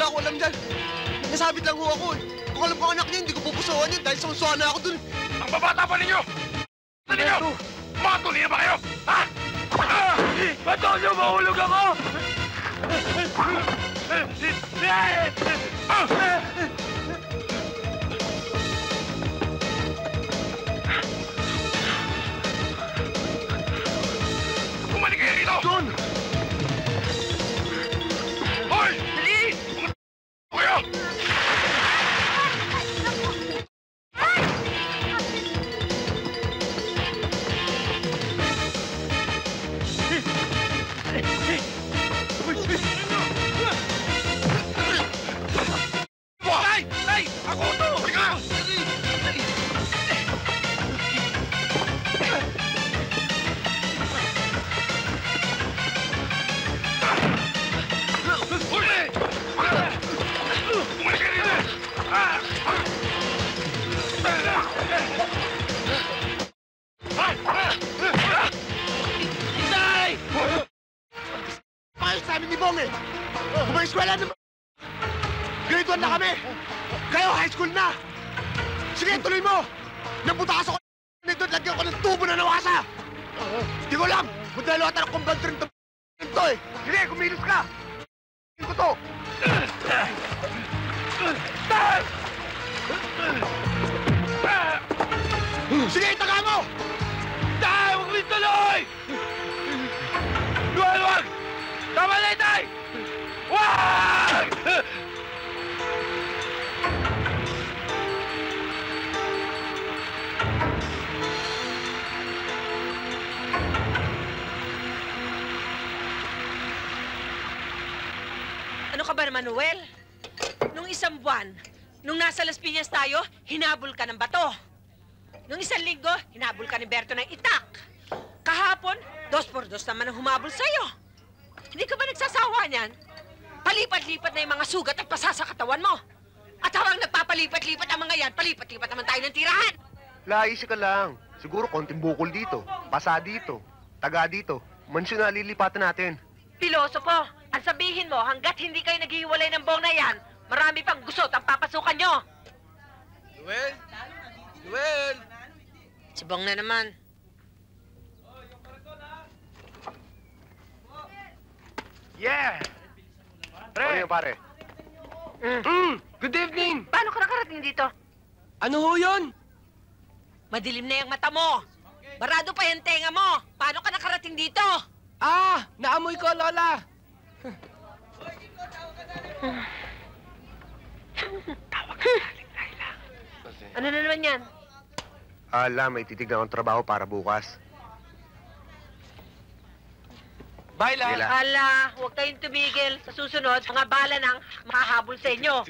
wala akong alam dyan. Nasabit lang ho ako eh. Kung alam ko anak niya, hindi ko pupusuan yun dahil sumusuhan na ako dun. Ang babata pa ninyo! Ano ninyo? Mga tuloy na ba kayo? Ha? Ba't nyo mahulog ako? Bumalik kayo rito! John! Hoy! Dali! Kayo! Tay! Ako to! Halika! Bumalik kayo rito! Tay! Ayos sa amin ni Bong eh. Kumaeskwela na. Grade 1 na kami. Kayo, high school na. Sige, tuloy mo. Nabutas ako nito at lagyan ko ng tubo na nawasa. Hindi ko alam. Magdalo ata ng kumbante rin ito eh. Sige, kumilos ka. Hindi ko to. Sige, itaga mo. Tay! Huwag mo ituloy! Huwag! Tama na, Tay! Huwag! Ano ka ba naman, Noel? Nung isang buwan, nung nasa Las Piñas tayo, hinabol ka ng bato. Nung isang linggo, hinabol ka ni Berto ng itak. Kahapon, 2x2 naman ang humabol sa'yo. Hindi ka ba nagsasawa niyan? Palipat-lipat na yung mga sugat at pasa sa katawan mo. At habang nagpapalipat-lipat ang mga yan, palipat-lipat naman tayo ng tirahan. Laisi ka lang. Siguro konting bukol dito, pasa dito, taga dito. Mansyon na lilipatan natin. Pilosopo, ang sabihin mo, hanggat hindi kayo naghihiwalay ng bong na yan, marami pang gusot ang papasukan nyo. Noel! Noel! Si Bong na naman. Yeah! Ano yun, pare? Good evening! Paano ka nakarating dito? Ano ho yun? Madilim na yung mata mo. Barado pa yung tenga mo. Paano ka nakarating dito? Ah! Naamoy ko, Lola! Ano na naman yan? Ala, may titignan akong trabaho para bukas. Bye, Sige, Lola! La. Ala, huwag kayong tumigil. Sa susunod, mga bala nang makahabol sa inyo.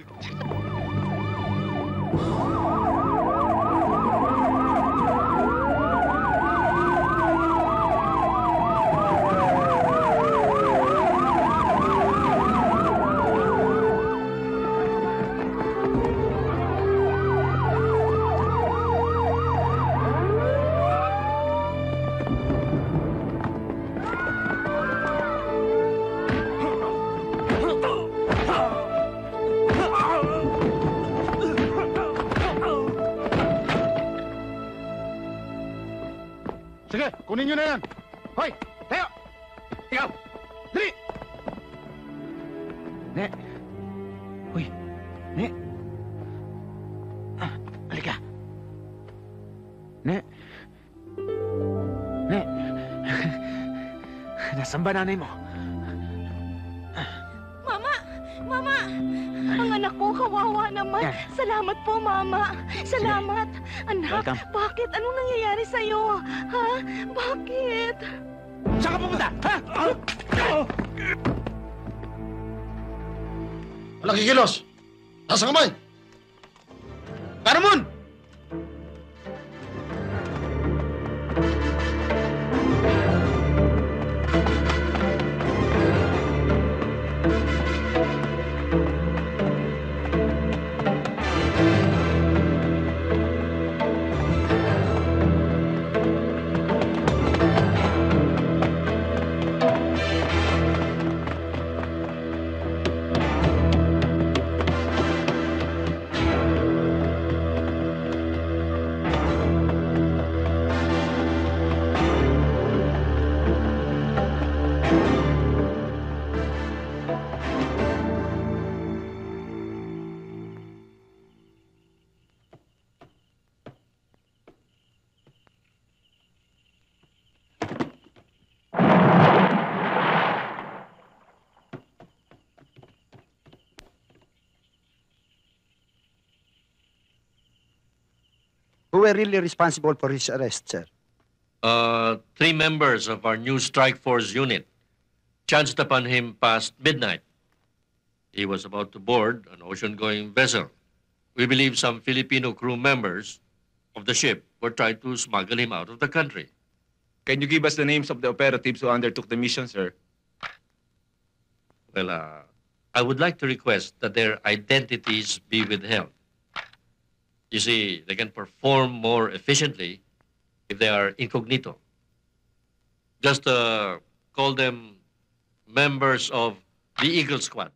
Sige, kunin nyo na yan. Hoy, tayo! Ikaw! Dali! Ne. Uy, Ne. Halika. Ne. Ne. Nasaan ba nanay mo? Mama! Mama! Ang anak ko, kawawa naman. Yan. Salamat po, Mama. Salamat. Anak, Welcome. bakit? Anong nangyayari sa'yo? Ha? Bakit? Saan ka pupunta? Ha? Walang kikilos! Nasa kamay! Paramon! who were really responsible for his arrest, sir? 3 members of our new strike force unit chanced upon him past midnight. He was about to board an ocean-going vessel. We believe some Filipino crew members of the ship were trying to smuggle him out of the country. Can you give us the names of the operatives who undertook the mission, sir? Well, I would like to request that their identities be withheld. You see, they can perform more efficiently if they are incognito. Just call them members of the Eagle Squad.